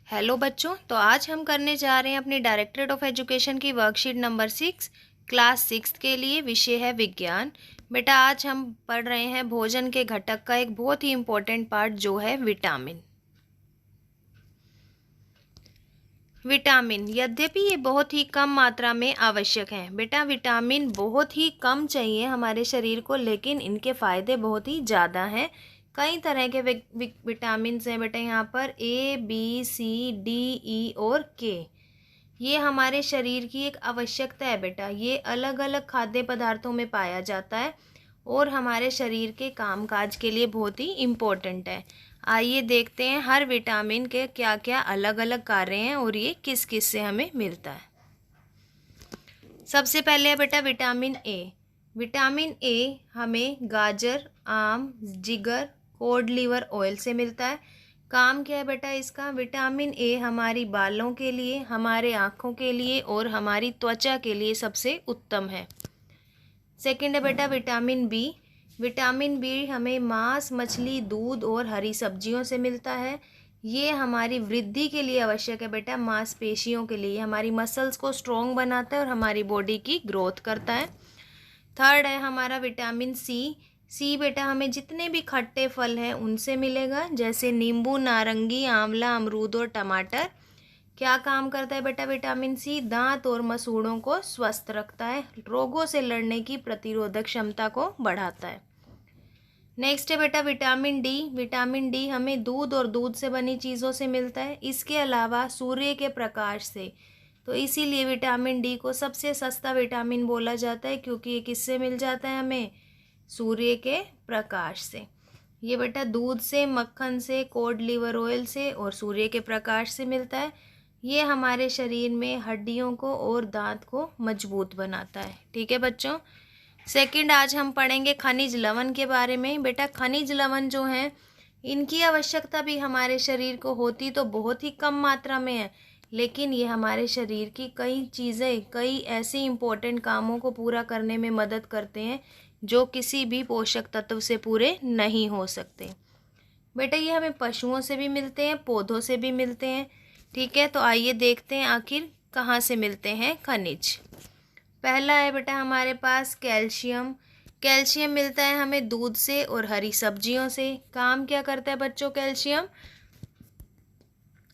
Hello बच्चों, तो आज हम करने जा रहे हैं अपनी डायरेक्टरेट ऑफ एजुकेशन की वर्कशीट नंबर 6 क्लास 6 के लिए। विषय है विज्ञान। बेटा आज हम पढ़ रहे हैं भोजन के घटक का एक बहुत ही इम्पोर्टेंट पार्ट जो है विटामिन। विटामिन यद्यपि ये बहुत ही कम मात्रा में आवश्यक हैं। बेटा विटामिन बहुत ही कम चाहिए हमारे शरीर को, लेकिन इनके फ़ायदे बहुत ही ज़्यादा हैं। कई तरह के विटामिन हैं बेटा, यहाँ पर A, B, C, D, E और K। ये हमारे शरीर की एक आवश्यकता है बेटा। ये अलग अलग खाद्य पदार्थों में पाया जाता है और हमारे शरीर के कामकाज के लिए बहुत ही इम्पोर्टेंट है। आइए देखते हैं हर विटामिन के क्या क्या अलग अलग कार्य हैं और ये किस किस से हमें मिलता है। सबसे पहले है बेटा विटामिन ए। विटामिन ए हमें गाजर, आम, जिगर, कोड लिवर ऑयल से मिलता है। काम क्या है बेटा इसका? विटामिन ए हमारी बालों के लिए, हमारे आँखों के लिए और हमारी त्वचा के लिए सबसे उत्तम है। सेकंड है बेटा विटामिन बी। विटामिन बी हमें मांस, मछली, दूध और हरी सब्जियों से मिलता है। ये हमारी वृद्धि के लिए आवश्यक है बेटा, मांसपेशियों के लिए, हमारी मसल्स को स्ट्रॉन्ग बनाता है और हमारी बॉडी की ग्रोथ करता है। थर्ड है हमारा विटामिन सी। सी बेटा हमें जितने भी खट्टे फल हैं उनसे मिलेगा, जैसे नींबू, नारंगी, आंवला, अमरूद और टमाटर। क्या काम करता है बेटा विटामिन सी? दांत और मसूड़ों को स्वस्थ रखता है, रोगों से लड़ने की प्रतिरोधक क्षमता को बढ़ाता है। नेक्स्ट है बेटा विटामिन डी। विटामिन डी हमें दूध और दूध से बनी चीज़ों से मिलता है, इसके अलावा सूर्य के प्रकाश से। तो इसीलिए विटामिन डी को सबसे सस्ता विटामिन बोला जाता है, क्योंकि ये किससे मिल जाता है? हमें सूर्य के प्रकाश से। ये बेटा दूध से, मक्खन से, कोड लिवर ऑयल से और सूर्य के प्रकाश से मिलता है। ये हमारे शरीर में हड्डियों को और दांत को मजबूत बनाता है। ठीक है बच्चों। सेकंड आज हम पढ़ेंगे खनिज लवण के बारे में। बेटा खनिज लवण जो हैं इनकी आवश्यकता भी हमारे शरीर को होती तो बहुत ही कम मात्रा में है, लेकिन ये हमारे शरीर की कई चीज़ें, कई ऐसे इम्पोर्टेंट कामों को पूरा करने में मदद करते हैं जो किसी भी पोषक तत्व से पूरे नहीं हो सकते। बेटा ये हमें पशुओं से भी मिलते हैं, पौधों से भी मिलते हैं। ठीक है, तो आइए देखते हैं आखिर कहाँ से मिलते हैं खनिज। पहला है बेटा हमारे पास कैल्शियम। कैल्शियम मिलता है हमें दूध से और हरी सब्जियों से। काम क्या करता है बच्चों कैल्शियम?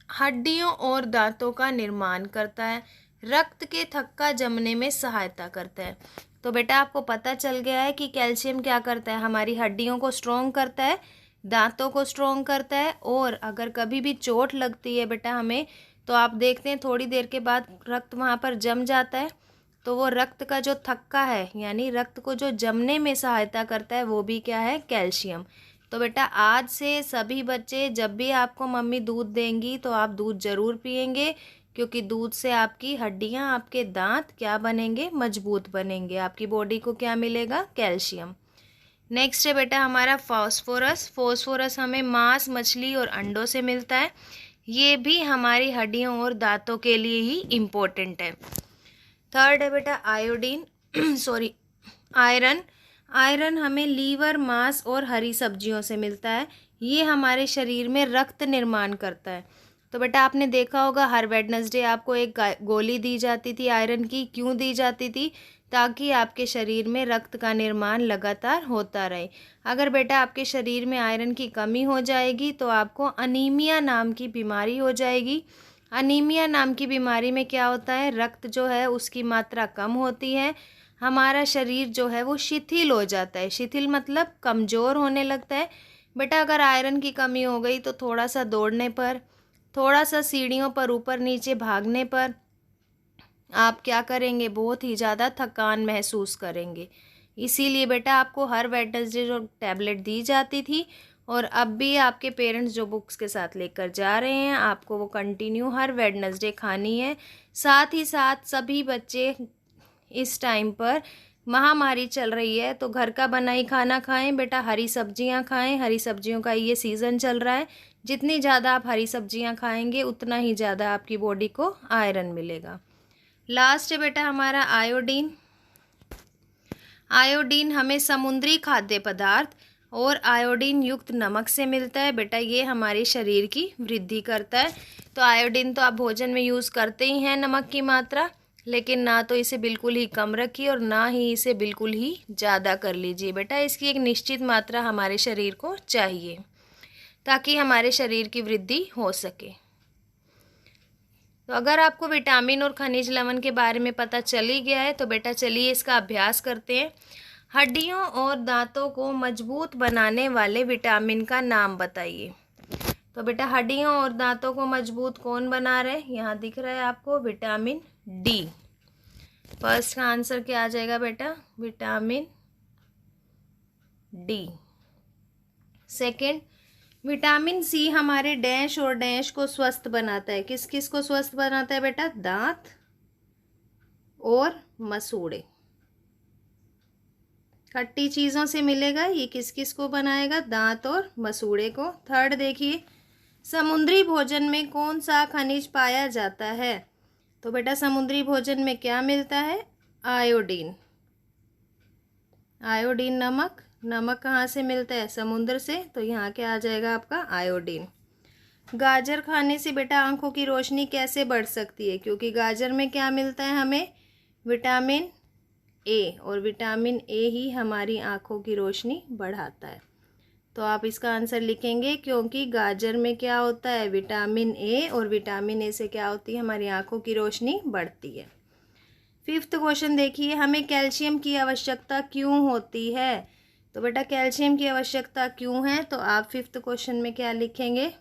हड्डियों और दांतों का निर्माण करता है, रक्त के थक्का जमने में सहायता करता है। तो बेटा आपको पता चल गया है कि कैल्शियम क्या करता है? हमारी हड्डियों को स्ट्रॉन्ग करता है, दांतों को स्ट्रॉन्ग करता है, और अगर कभी भी चोट लगती है बेटा हमें, तो आप देखते हैं थोड़ी देर के बाद रक्त वहाँ पर जम जाता है, तो वो रक्त का जो थक्का है, यानी रक्त को जो जमने में सहायता करता है, वो भी क्या है? कैल्शियम। तो बेटा आज से सभी बच्चे जब भी आपको मम्मी दूध देंगी तो आप दूध ज़रूर पिएंगे, क्योंकि दूध से आपकी हड्डियां, आपके दांत क्या बनेंगे? मजबूत बनेंगे। आपकी बॉडी को क्या मिलेगा? कैल्शियम। नेक्स्ट है बेटा हमारा फास्फोरस। फास्फोरस हमें मांस, मछली और अंडों से मिलता है। ये भी हमारी हड्डियों और दांतों के लिए ही इम्पोर्टेंट है। थर्ड है बेटा आयोडीन सॉरी आयरन। आयरन हमें लीवर, मांस और हरी सब्जियों से मिलता है। ये हमारे शरीर में रक्त निर्माण करता है। तो बेटा आपने देखा होगा हर वेडनेसडे आपको एक गोली दी जाती थी आयरन की। क्यों दी जाती थी? ताकि आपके शरीर में रक्त का निर्माण लगातार होता रहे। अगर बेटा आपके शरीर में आयरन की कमी हो जाएगी तो आपको अनीमिया नाम की बीमारी हो जाएगी। अनीमिया नाम की बीमारी में क्या होता है? रक्त जो है उसकी मात्रा कम होती है, हमारा शरीर जो है वो शिथिल हो जाता है। शिथिल मतलब कमज़ोर होने लगता है। बेटा अगर आयरन की कमी हो गई तो थोड़ा सा दौड़ने पर, थोड़ा सा सीढ़ियों पर ऊपर नीचे भागने पर आप क्या करेंगे? बहुत ही ज़्यादा थकान महसूस करेंगे। इसीलिए बेटा आपको हर वेडनेसडे जो टैबलेट दी जाती थी, और अब भी आपके पेरेंट्स जो बुक्स के साथ लेकर जा रहे हैं, आपको वो कंटिन्यू हर वेडनेसडे खानी है। साथ ही साथ सभी बच्चे इस टाइम पर महामारी चल रही है तो घर का बना ही खाना खाएं बेटा, हरी सब्जियां खाएं। हरी सब्जियों का ये सीज़न चल रहा है। जितनी ज़्यादा आप हरी सब्जियां खाएंगे उतना ही ज़्यादा आपकी बॉडी को आयरन मिलेगा। लास्ट है बेटा हमारा आयोडीन। आयोडीन हमें समुद्री खाद्य पदार्थ और आयोडीन युक्त नमक से मिलता है। बेटा ये हमारे शरीर की वृद्धि करता है। तो आयोडीन तो आप भोजन में यूज़ करते ही हैं नमक की मात्रा, लेकिन ना तो इसे बिल्कुल ही कम रखिए और ना ही इसे बिल्कुल ही ज़्यादा कर लीजिए। बेटा इसकी एक निश्चित मात्रा हमारे शरीर को चाहिए ताकि हमारे शरीर की वृद्धि हो सके। तो अगर आपको विटामिन और खनिज लवण के बारे में पता चल ही गया है तो बेटा चलिए इसका अभ्यास करते हैं। हड्डियों और दांतों को मजबूत बनाने वाले विटामिन का नाम बताइए। तो बेटा हड्डियों और दांतों को मजबूत कौन बना रहे हैं? यहाँ दिख रहा है आपको विटामिन डी। फर्स्ट का आंसर क्या आ जाएगा बेटा? Vitamin D. Second, vitamin C हमारे डैश और डैश को स्वस्थ बनाता है। किस किस को स्वस्थ बनाता है बेटा? दांत और मसूड़े। खट्टी चीज़ों से मिलेगा, ये किस किस को बनाएगा? दांत और मसूड़े को। थर्ड देखिए, समुद्री भोजन में कौन सा खनिज पाया जाता है? तो बेटा समुद्री भोजन में क्या मिलता है? आयोडीन। आयोडीन नमक। नमक कहाँ से मिलता है? समुद्र से। तो यहाँ क्या आ जाएगा आपका? आयोडीन। गाजर खाने से बेटा आंखों की रोशनी कैसे बढ़ सकती है? क्योंकि गाजर में क्या मिलता है हमें? विटामिन ए, और विटामिन ए ही हमारी आंखों की रोशनी बढ़ाता है। तो आप इसका आंसर लिखेंगे क्योंकि गाजर में क्या होता है? विटामिन ए, और विटामिन ए से क्या होती है? हमारी आंखों की रोशनी बढ़ती है। फिफ्थ क्वेश्चन देखिए, हमें कैल्शियम की आवश्यकता क्यों होती है? तो बेटा कैल्शियम की आवश्यकता क्यों है? तो आप फिफ्थ क्वेश्चन में क्या लिखेंगे?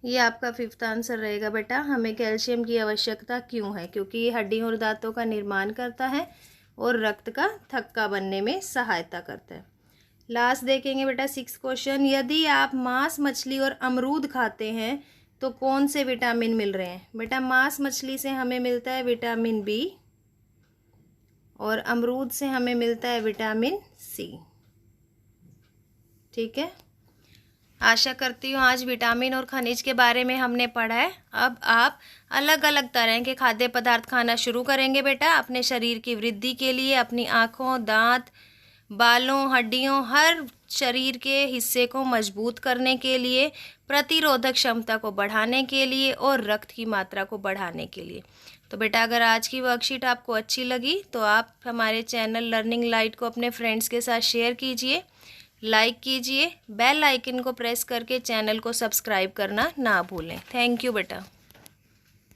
ये आपका फिफ्थ आंसर रहेगा बेटा, हमें कैल्शियम की आवश्यकता क्यों है? क्योंकि ये हड्डियों और दांतों का निर्माण करता है और रक्त का थक्का बनने में सहायता करता है। लास्ट देखेंगे बेटा सिक्स क्वेश्चन, यदि आप मांस मछली और अमरूद खाते हैं तो कौन से विटामिन मिल रहे हैं? बेटा मांस मछली से हमें मिलता है विटामिन बी और अमरूद से हमें मिलता है विटामिन सी। ठीक है, आशा करती हूँ आज विटामिन और खनिज के बारे में हमने पढ़ा है। अब आप अलग अलग तरह के खाद्य पदार्थ खाना शुरू करेंगे बेटा अपने शरीर की वृद्धि के लिए, अपनी आँखों, दांत, बालों, हड्डियों, हर शरीर के हिस्से को मजबूत करने के लिए, प्रतिरोधक क्षमता को बढ़ाने के लिए और रक्त की मात्रा को बढ़ाने के लिए। तो बेटा अगर आज की वर्कशीट आपको अच्छी लगी तो आप हमारे चैनल लर्निंग लाइट को अपने फ्रेंड्स के साथ शेयर कीजिए, लाइक कीजिए, बेल आइकन को प्रेस करके चैनल को सब्सक्राइब करना ना भूलें। थैंक यू बेटा।